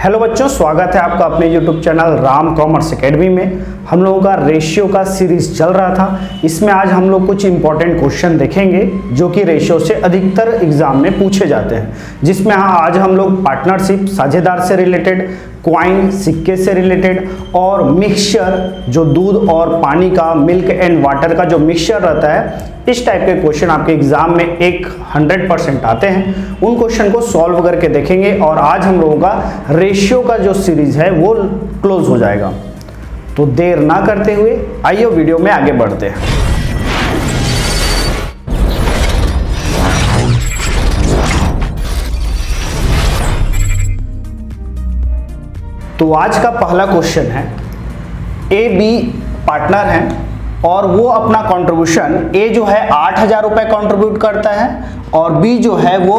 Hello बच्चों, स्वागत है आपका अपने YouTube channel Ram commerce academy में। हम लोगों का रेशियो का सीरीज चल रहा था। इसमें आज हम लोग कुछ इंपॉर्टेंट क्वेश्चन देखेंगे जो कि रेशियो से अधिकतर एग्जाम में पूछे जाते हैं, जिसमें आज हम लोग पार्टनरशिप, साझेदार से रिलेटेड, क्वाइन, सिक्के से रिलेटेड और मिक्सचर, जो दूध और पानी का, मिल्क एंड वाटर का जो मिक्सचर रहता है, इस टाइप के क्वेश्चन आपके एग्जाम में 100% आते हैं। उन क्वेश्चन को सॉल्व करके देखेंगे और आज हम लोगों का रेशियो का जो सीरीज है वो क्लोज हो जाएगा। तो देर ना करते हुए आइए वीडियो में आगे बढ़ते हैं। तो आज का पहला क्वेश्चन है, ए बी पार्टनर हैं और वो अपना कंट्रीब्यूशन, ए जो है 8,000 रुपए कंट्रीब्यूट करता है और बी जो है वो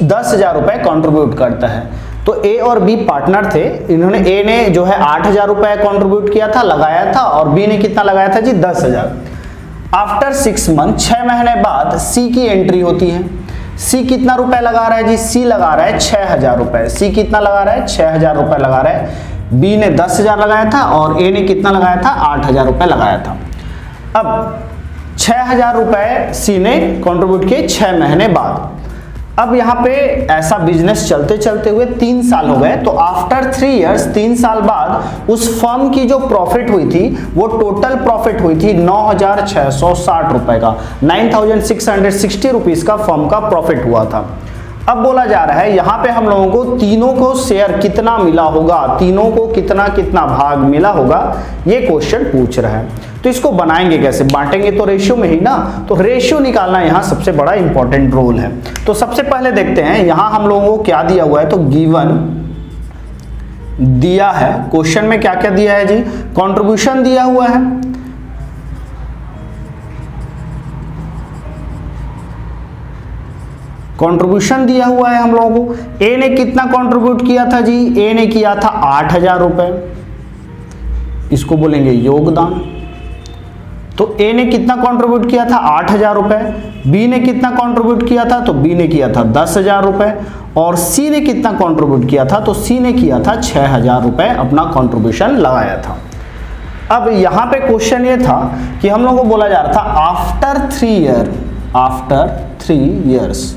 10,000 रुपए कंट्रीब्यूट करता है। तो ए और बी पार्टनर थे। इन्होंने, ए ने जो है 8,000 रुपए कंट्रीब्यूट किया था, लगाया था, और बी ने कितना लगाया था जी? 10,000। आफ्टर 6 मंथ, 6 महीने बाद सी की एंट्री होती है। सी कितना रुपए लगा रहा है जी? सी लगा रहा है 6,000 रुपए। सी कितना लगा रहा है? 6,000 रुपए लगा रहा है। बी ने 10,000 लगाया था और ए ने कितना लगाया था? 8,000 रुपए लगाया था। अब 6,000 रुपए सी ने कंट्रीब्यूट किए 6 महीने बाद। अब यहाँ पे ऐसा बिजनेस चलते चलते हुए 3 साल हो गए। तो आफ्टर 3 इयर्स, 3 साल बाद उस फर्म की जो प्रॉफिट हुई थी वो टोटल प्रॉफिट हुई थी 9,660 रुपए का, 9,660 रुपीज का फर्म का प्रॉफिट हुआ था। अब बोला जा रहा है यहाँ पे हम लोगों को तीनों को शेयर कितना मिला होगा, तीनों को कितना कितना भाग मिला होगा, ये क्वेश्चन पूछ रहा है। तो इसको बनाएंगे कैसे? बांटेंगे तो रेशियो में ही ना। तो रेशियो निकालना यहाँ सबसे बड़ा इंपॉर्टेंट रोल है। तो सबसे पहले देखते हैं यहाँ हम लोगों को क्या दिया हुआ है। तो गिवन दिया है, क्वेश्चन में क्या क्या दिया है जी? कंट्रीब्यूशन दिया हुआ है, कंट्रीब्यूशन दिया हुआ है हम लोगों को। ए ने कितना कंट्रीब्यूट किया था जी? ए ने किया था 8,000 रुपए, इसको बोलेंगे योगदान। तो ए ने कितना कंट्रीब्यूट किया था? 8,000 रुपए। बी ने कितना कंट्रीब्यूट किया था? तो बी ने किया था 10,000 रुपए। और सी ने कितना कंट्रीब्यूट किया था? तो सी ने किया था 6,000 रुपए अपना कंट्रीब्यूशन लगाया था। अब यहां पे क्वेश्चन ये था कि हम लोगों को बोला जा रहा था आफ्टर 3 इयर्स,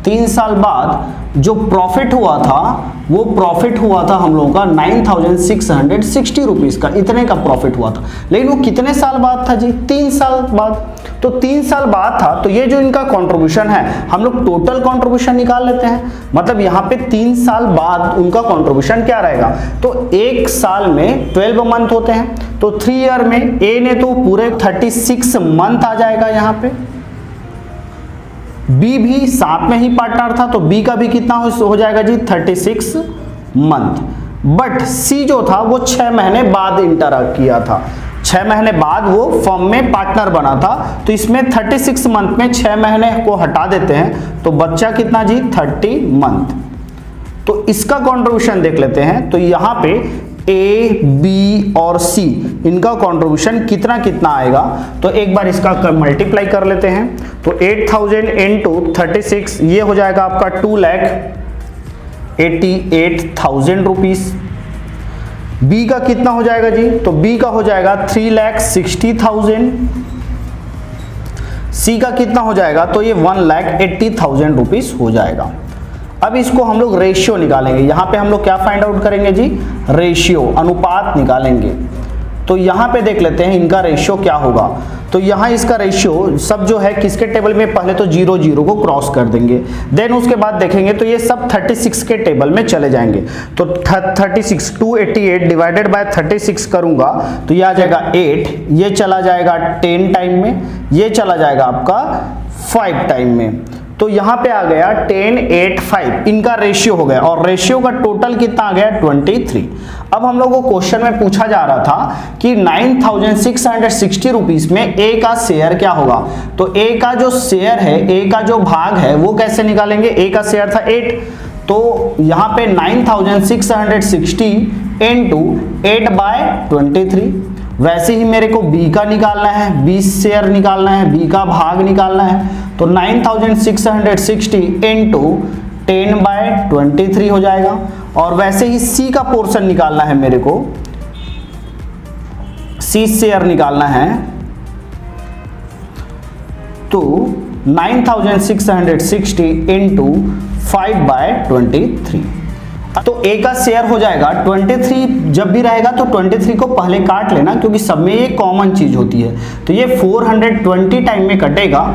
3 साल बाद जो प्रॉफिट हुआ था वो प्रॉफिट हुआ था हम लोगों का 9,660 रुपीज का, इतने का प्रॉफिट हुआ था। लेकिन वो कितने साल बाद था जी? 3 साल बाद। तो 3 साल बाद था, तो ये जो इनका कंट्रीब्यूशन है, हम लोग टोटल कंट्रीब्यूशन निकाल लेते हैं। मतलब यहाँ पे 3 साल बाद उनका कंट्रीब्यूशन क्या रहेगा? तो एक साल में 12 मंथ होते हैं, तो 3 ईयर में ए ने तो पूरे 36 मंथ आ जाएगा यहाँ पे। बी भी साथ में ही पार्टनर था, तो बी का भी कितना हो जाएगा जी? 36 मंथ। बट सी जो था वो 6 महीने बाद इंटर किया था, 6 महीने बाद वो फर्म में पार्टनर बना था। तो इसमें 36 मंथ में 6 महीने को हटा देते हैं, तो बच्चा कितना जी? 30 मंथ। तो इसका कंट्रीब्यूशन देख लेते हैं। तो यहाँ पे ए, बी और सी, इनका कंट्रीब्यूशन कितना कितना आएगा? तो एक बार इसका मल्टीप्लाई कर लेते हैं। तो 8,000 इंटू 36, ये हो जाएगा आपका 2,88,000 रुपीज। बी का कितना हो जाएगा जी? तो बी का हो जाएगा 3,60,000। सी का कितना हो जाएगा? तो ये 1,80,000 रुपीज हो जाएगा। अब इसको हम लोग रेशियो निकालेंगे। यहाँ पे हम लोग क्या फाइंड आउट करेंगे जी? रेशियो, अनुपात निकालेंगे। तो यहाँ पे देख लेते हैं इनका रेशियो क्या होगा। तो यहाँ इसका रेशियो सब जो है किसके टेबल में? पहले तो 0 को क्रॉस कर देंगे, देन उसके बाद देखेंगे तो ये सब 36 के टेबल में चले जाएंगे। तो 36, 288 डिवाइडेड बाय 36 करूंगा तो ये आ जाएगा 8, ये चला जाएगा 10 टाइम में, ये चला जाएगा आपका 5 टाइम में। तो यहाँ पे आ गया 10, 8, 5, इनका रेशियो हो गया। और रेशियो का टोटल कितना आ गया? 23। अब हम लोगों को क्वेश्चन में पूछा जा रहा था कि 9,660 रुपीज में ए का शेयर क्या होगा। तो ए का जो शेयर है, ए का जो भाग है वो कैसे निकालेंगे? ए का शेयर था 8, तो यहाँ पे 9,660 इंटू 8/23। वैसे ही मेरे को बी का निकालना है, 20 शेयर निकालना है, बी का भाग निकालना है। तो 9,660 इंटू 10/23 हो जाएगा। और वैसे ही सी का पोर्शन निकालना है मेरे को, सी शेयर निकालना है, तो 9660 इंटू 5/23। तो ए का शेयर हो जाएगा 23। जब भी रहेगा तो 23 को पहले काट लेना, क्योंकि सब में ये कॉमन चीज होती है। तो ये 420 टाइम में कटेगा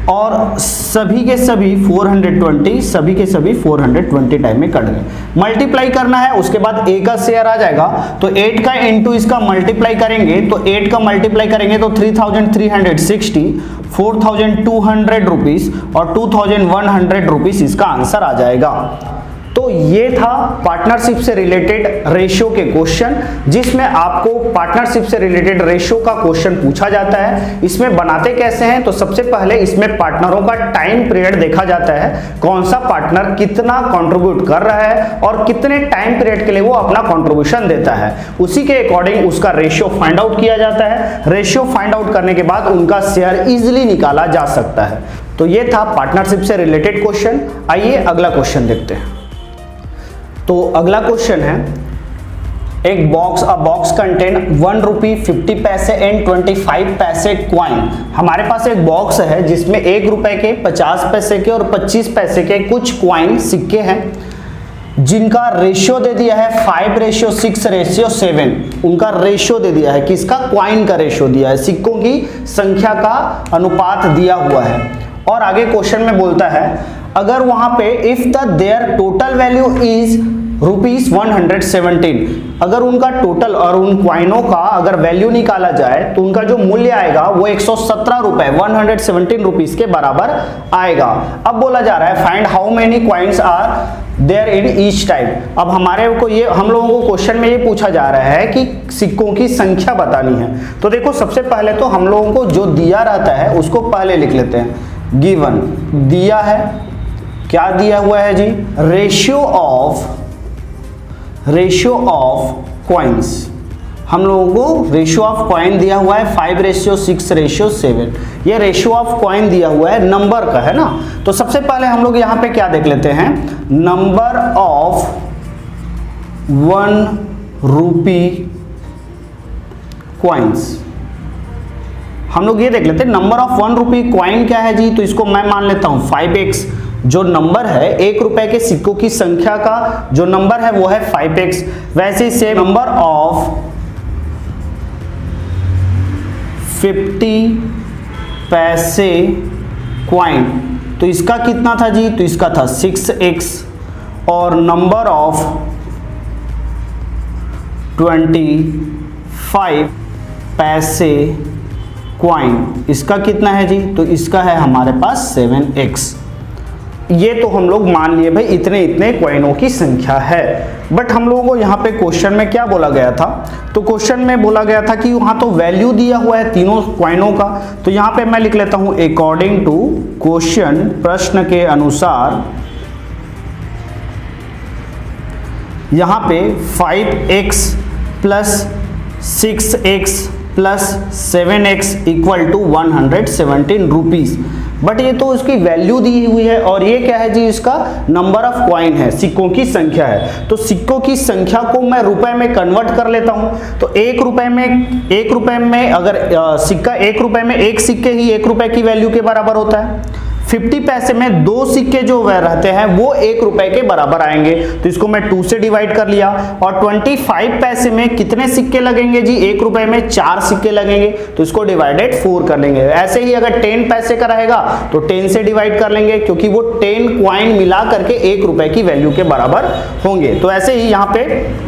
और सभी के सभी 420, सभी के सभी 420 टाइम में कट गए। मल्टीप्लाई करना है, उसके बाद ए का शेयर आ जाएगा, तो 8 का इंटू इसका मल्टीप्लाई करेंगे, तो 8 का मल्टीप्लाई करेंगे तो 3360, 4200 रुपीज और 2100 रुपीज इसका आंसर आ जाएगा। तो ये था पार्टनरशिप से रिलेटेड रेशियो के क्वेश्चन, जिसमें आपको पार्टनरशिप से रिलेटेड रेशियो का क्वेश्चन पूछा जाता है। इसमें बनाते कैसे हैं, तो सबसे पहले इसमें पार्टनरों का टाइम पीरियड देखा जाता है, कौन सा पार्टनर कितना कंट्रीब्यूट कर रहा है और कितने टाइम पीरियड के लिए वो अपना कंट्रीब्यूशन देता है, उसी के अकॉर्डिंग उसका रेशियो फाइंड आउट किया जाता है। रेशियो फाइंड आउट करने के बाद उनका शेयर इजिली निकाला जा सकता है। तो ये था पार्टनरशिप से रिलेटेड क्वेश्चन। आइए अगला क्वेश्चन देखते हैं। तो अगला क्वेश्चन है, एक बॉक्स, अ बॉक्स कंटेन 1 रुपी 50 पैसे एंड 25 पैसे क्वाइन। हमारे पास एक बॉक्स है जिसमें 1 रुपए के, 50 पैसे के और 25 पैसे के कुछ क्वाइन सिक्के हैं, जिनका रेशियो दे दिया है 5:6:7। उनका रेशियो दे दिया है, किसका, क्वाइन का रेशियो दिया है, सिक्कों की संख्या का अनुपात दिया हुआ है। और आगे क्वेश्चन में बोलता है, अगर वहां पे if the their total value is ₹117, अगर उनका टोटल और उन क्वाइनों का अगर वैल्यू निकाला जाए तो उनका जो मूल्य आएगा वो 117 रुपए, 117 रुपीज के बराबर आएगा। अब बोला जा रहा है find how many coins are there in each type. अब हमारे को ये, हम लोगों को क्वेश्चन में ये पूछा जा रहा है कि सिक्कों की संख्या बतानी है। तो देखो सबसे पहले तो हम लोगों को जो दिया रहता है उसको पहले लिख लेते हैं। गिवन दिया है, क्या दिया हुआ है जी, रेशियो ऑफ कॉइन्स। हम लोगों को रेशियो ऑफ कॉइन दिया हुआ है 5:6:7। ये रेशियो ऑफ कॉइन दिया हुआ है, नंबर का है ना। तो सबसे पहले हम लोग यहां पे क्या देख लेते हैं, नंबर ऑफ 1 रुपी कॉइन्स। हम लोग ये देख लेते हैं नंबर ऑफ 1 रुपी कॉइन क्या है जी, तो इसको मैं मान लेता हूं 5x। जो नंबर है 1 रुपए के सिक्कों की संख्या का जो नंबर है वो है 5x। वैसे ही से नंबर ऑफ 50 पैसे क्वाइन, तो इसका कितना था जी, तो इसका था 6x। और नंबर ऑफ 25 पैसे क्वाइन, इसका कितना है जी, तो इसका है हमारे पास 7x। ये तो हम लोग मान लिए भाई इतने इतने क्वाइनों की संख्या है। बट हम लोगों को यहाँ पे क्वेश्चन में क्या बोला गया था, तो क्वेश्चन में बोला गया था कि वहां तो वैल्यू दिया हुआ है तीनों क्वाइनों का। तो यहाँ पे मैं लिख लेता हूं अकॉर्डिंग टू क्वेश्चन, प्रश्न के अनुसार यहाँ पे 5x plus 6x plus 7x equal to 117 rupees. But ये तो उसकी वैल्यू दी हुई है और ये क्या है जी, इसका नंबर ऑफ क्वाइन है, सिक्कों की संख्या है। तो सिक्कों की संख्या को मैं रुपए में कन्वर्ट कर लेता हूं। तो 1 रुपए में अगर सिक्का 1 रुपए में एक सिक्के ही 1 रुपए की वैल्यू के बराबर होता है। 50 पैसे में 2 सिक्के जो रहते हैं वो 1 रुपए के बराबर आएंगे, तो इसको मैं 2 से डिवाइड कर लिया। और 25 पैसे में कितने सिक्के लगेंगे जी, 1 रुपए में 4 सिक्के लगेंगे, तो इसको डिवाइडेड 4 कर लेंगे। ऐसे ही अगर 10 पैसे का रहेगा तो 10 से डिवाइड कर लेंगे, क्योंकि वो 10 क्वाइन मिला करके 1 रुपए की वैल्यू के बराबर होंगे। तो ऐसे ही यहाँ पे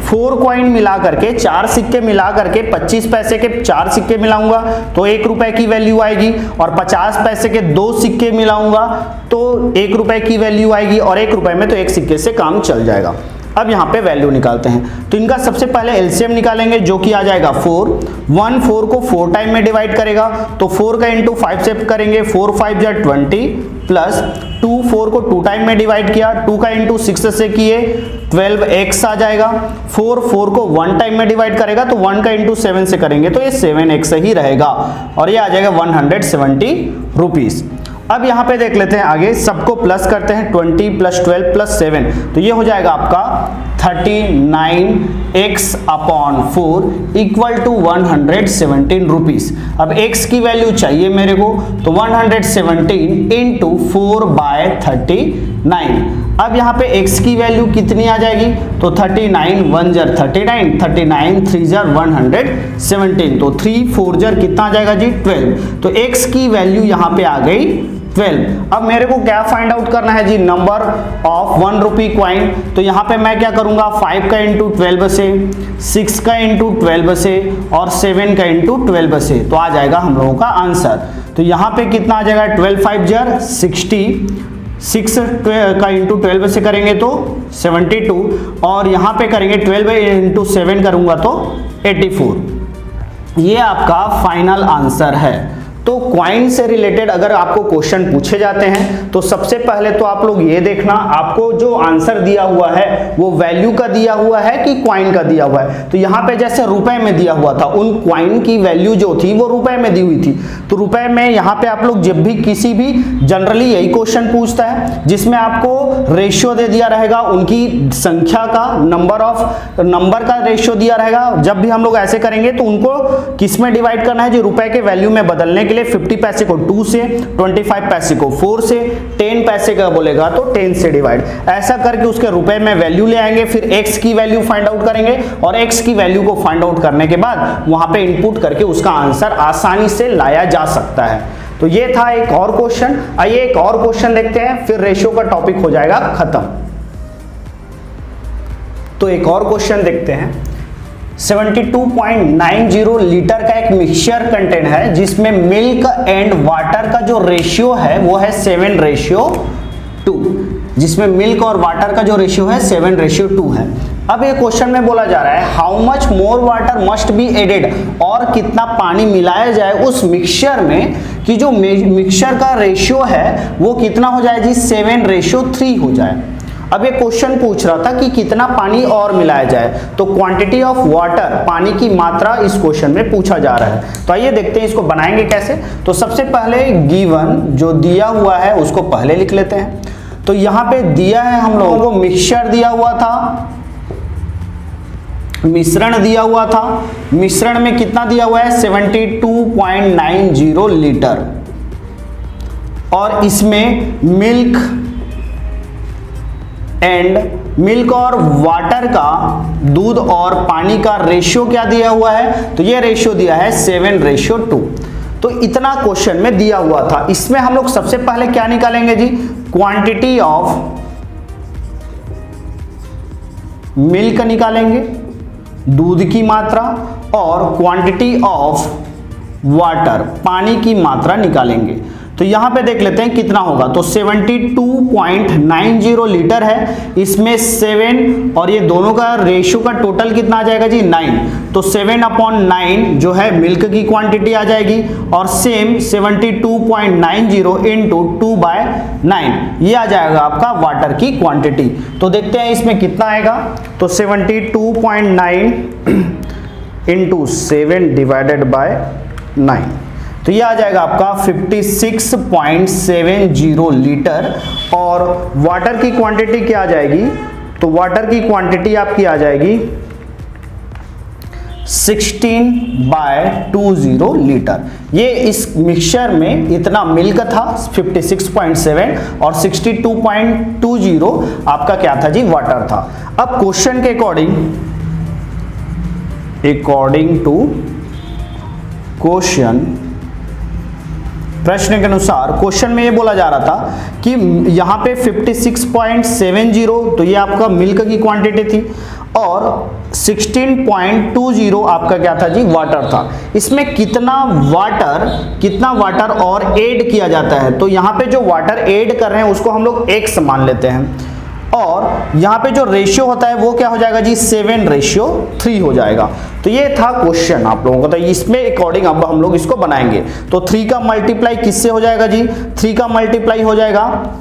4 क्वाइन मिला करके, 4 सिक्के मिला करके 25 पैसे के 4 सिक्के मिलाऊंगा तो 1 रुपए की वैल्यू आएगी, और 50 पैसे के 2 सिक्के मिलाऊंगा तो 1 रुपए की वैल्यू आएगी, और 1 रुपए में तो 1 सिक्के से काम चल जाएगा। अब यहाँ पे वैल्यू निकालते हैं। तो इनका सबसे पहले एलसीएम निकालेंगे, जो कि आ जाएगा 4। 1 4 को 4 टाइम में डिवाइड करेगा, तो 4 का इंटू 5 से करेंगे, 4 5 जा 20 प्लस 2 4 को 2 टाइम में डिवाइड किया, 2 का इंटू 6 से किए 12x आ जाएगा। 4 4 को 1 टाइम में डिवाइड करेगा, तो 1 का इंटू 7 से करेंगे तो ये 7x ही रहेगा, और ये आ जाएगा 170 रुपीज। अब यहाँ पे देख लेते हैं आगे, सबको प्लस करते हैं, 20 + 12 + 7, तो ये हो जाएगा आपका 39x/4 = 117 रुपीस। अब x की वैल्यू चाहिए मेरे को, तो 117 × 4/39। अब यहाँ पे x की वैल्यू कितनी आ जाएगी, तो 39 1 * 39, 39 3 * 117, तो 3 4 * कितना आ जाएगा जी 12, तो x की वैल्यू यहाँ पे आ गई 12। अब मेरे को क्या फाइंड आउट करना है जी, नंबर ऑफ 1 रुपी कॉइन, तो यहाँ पे मैं क्या करूंगा, 5 का × 12 से, 6 का × 12 से और 7 का × 12 से, तो आ जाएगा हम लोगों का आंसर। तो यहाँ पे कितना आ जाएगा, 12 5 = 60, 6 का × 12 से करेंगे तो 72, और यहाँ पे करेंगे 12 × 7 करूंगा तो 84। ये आपका फाइनल आंसर है। तो क्वाइन से रिलेटेड अगर आपको क्वेश्चन पूछे जाते हैं तो सबसे पहले तो आप लोग ये देखना, आपको जो आंसर दिया हुआ है वो वैल्यू का दिया हुआ है कि क्वाइन का दिया हुआ है। तो यहाँ पे जैसे रुपए में दिया हुआ था, उन क्वाइन की वैल्यू जो थी वो रुपए में दी हुई थी, तो रुपए में यहाँ पे आप लोग जब भी किसी भी, जनरली यही क्वेश्चन पूछता है जिसमें आपको रेशियो दे दिया रहेगा, उनकी संख्या का, नंबर का रेशियो दिया रहेगा। जब भी हम लोग ऐसे करेंगे तो उनको किस में डिवाइड करना है, जो रुपए के वैल्यू में बदलने के लिए 50 पैसे को 2 से, 25 पैसे को 4 से, 10 पैसे का बोलेगा तो 10 से डिवाइड, ऐसा करके उसके रुपए में वैल्यू ले आएंगे, फिर x की वैल्यू फाइंड आउट करेंगे और x की वैल्यू को फाइंड आउट करने के बाद वहां पे इनपुट करके उसका आंसर आसानी से लाया जा सकता है। तो ये था एक और क्वेश्चन। आइए एक और क्वेश्चन देखते हैं, फिर रेशियो का टॉपिक हो जाएगा खत्म। तो एक और क्वेश्चन देखते हैं। 72.90 लीटर का एक मिक्सचर कंटेंट है जिसमें मिल्क एंड वाटर का जो रेशियो है वो है 7:2, जिसमें मिल्क और वाटर का जो रेशियो है 7:2 है। अब ये क्वेश्चन में बोला जा रहा है how much more water must be added, और कितना पानी मिलाया जाए उस मिक्सचर में कि जो मिक्सचर का रेशियो है वो कितना हो जाए जी, 7:3 हो जाए। अब ये क्वेश्चन पूछ रहा था कि कितना पानी और मिलाया जाए, तो क्वांटिटी ऑफ वाटर, पानी की मात्रा इस क्वेश्चन में पूछा जा रहा है। तो आइए देखते हैं इसको बनाएंगे कैसे। तो सबसे पहले गिवन जो दिया हुआ है उसको पहले लिख लेते हैं। तो यहाँ पे दिया है हम लोगों को मिक्सचर दिया हुआ था, मिश्रण दिया हुआ था, मिश्रण में कितना दिया हुआ है 72.90 लीटर, और इसमें मिल्क और वाटर का, दूध और पानी का रेशियो क्या दिया हुआ है, तो ये रेशियो दिया है 7:2। तो इतना क्वेश्चन में दिया हुआ था। इसमें हम लोग सबसे पहले क्या निकालेंगे जी, क्वांटिटी ऑफ मिल्क निकालेंगे, दूध की मात्रा, और क्वांटिटी ऑफ वाटर, पानी की मात्रा निकालेंगे। तो यहां पे देख लेते हैं कितना होगा, तो 72.90 लीटर है, इसमें 7 और ये दोनों का रेशियो का टोटल कितना आ जाएगा जी 9, तो 7/9 जो है मिल्क की क्वांटिटी आ जाएगी, और सेम 72.90 × 2/9 ये आ जाएगा आपका वाटर की क्वांटिटी। तो देखते हैं इसमें कितना आएगा, तो 72.9 × 7/9, तो ये आ जाएगा आपका 56.70 लीटर। और वाटर की क्वांटिटी क्या आ जाएगी, तो वाटर की क्वांटिटी आपकी आ जाएगी 16/20 लीटर। ये इस मिक्सचर में इतना मिल्क था 56.7 और 62.20 आपका क्या था जी, वाटर था। अब क्वेश्चन के अकॉर्डिंग टू क्वेश्चन, प्रश्न के अनुसार क्वेश्चन में ये बोला जा रहा था कि यहाँ पे 56.70 तो ये आपका मिल्क की क्वांटिटी थी, और 16.20 आपका क्या था जी, वाटर था। इसमें कितना वाटर और ऐड किया जाता है, तो यहाँ पे जो वाटर ऐड कर रहे हैं उसको हम लोग x मान लेते हैं, और यहाँ पे जो रेशियो होता है वो क्या हो जाएगा जी, 7:3 हो जाएगा। तो ये था क्वेश्चन आप लोगों का। तो इसमें अकॉर्डिंग अब हम लोग इसको बनाएंगे। तो 3 का मल्टीप्लाई किससे हो जाएगा जी, 3 का मल्टीप्लाई हो जाएगा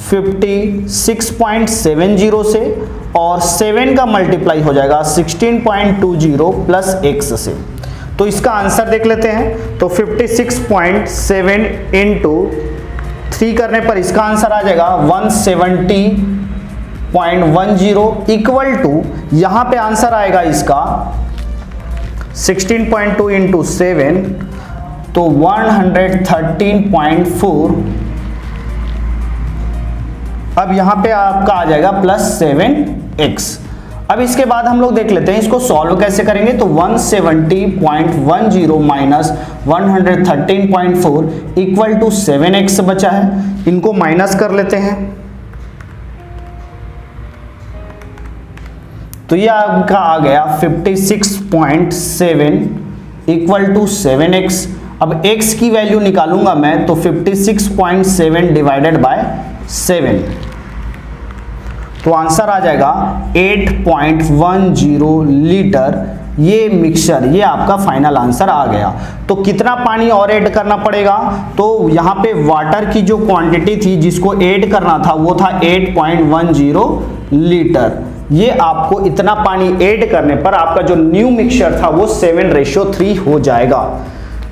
56.70 से, और 7 का मल्टीप्लाई हो जाएगा 16.20 प्लस x से। तो इसका आंसर देख लेते हैं। तो 56.7 × 3 करने पर इसका आंसर आ जाएगा 170.10 इक्वल टू, यहां पे आंसर आएगा इसका 16.2 इंटू 7 तो 113.4। अब यहां पे आपका आ जाएगा +7x। अब इसके बाद हम लोग देख लेते हैं इसको सॉल्व कैसे करेंगे। तो 170.10 माइनस 113.4 इक्वल टू 7x बचा है, इनको माइनस कर लेते हैं। तो ये आपका आ गया 56.7 इक्वल टू 7x। अब x की वैल्यू निकालूंगा मैं तो 56.7 डिवाइडेड बाय 7 तो आंसर आ जाएगा 8.10 लीटर। ये मिक्सचर, ये आपका फाइनल आंसर आ गया। तो कितना पानी और ऐड करना पड़ेगा, तो यहाँ पे वाटर की जो क्वांटिटी थी जिसको ऐड करना था वो था 8.10 लीटर। ये आपको इतना पानी ऐड करने पर आपका जो न्यू मिक्सचर था वो 7:3 हो जाएगा।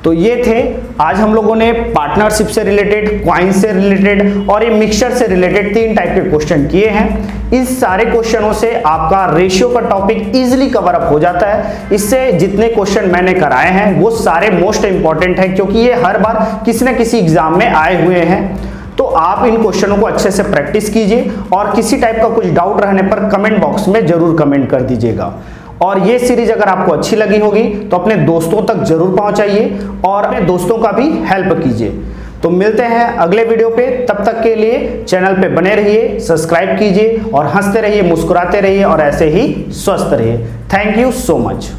तो ये थे आज हम लोगों ने पार्टनरशिप से रिलेटेड, क्वाइन से रिलेटेड और ये मिक्सचर से रिलेटेड 3 टाइप के क्वेश्चन किए हैं। इस सारे क्वेश्चनों से आपका रेशियो का टॉपिक इजीली कवर अप हो जाता है। इससे जितने क्वेश्चन मैंने कराए हैं वो सारे मोस्ट इंपॉर्टेंट हैं, क्योंकि ये हर बार किसी न किसी एग्जाम में आए हुए हैं। तो आप इन क्वेश्चनों को अच्छे से प्रैक्टिस कीजिए और किसी टाइप का कुछ डाउट रहने पर कमेंट बॉक्स में जरूर कमेंट कर दीजिएगा। और ये सीरीज अगर आपको अच्छी लगी होगी तो अपने दोस्तों तक जरूर पहुंचाइए और अपने दोस्तों का भी हेल्प कीजिए। तो मिलते हैं अगले वीडियो पे, तब तक के लिए चैनल पे बने रहिए, सब्सक्राइब कीजिए और हंसते रहिए, मुस्कुराते रहिए और ऐसे ही स्वस्थ रहिए। Thank you so much.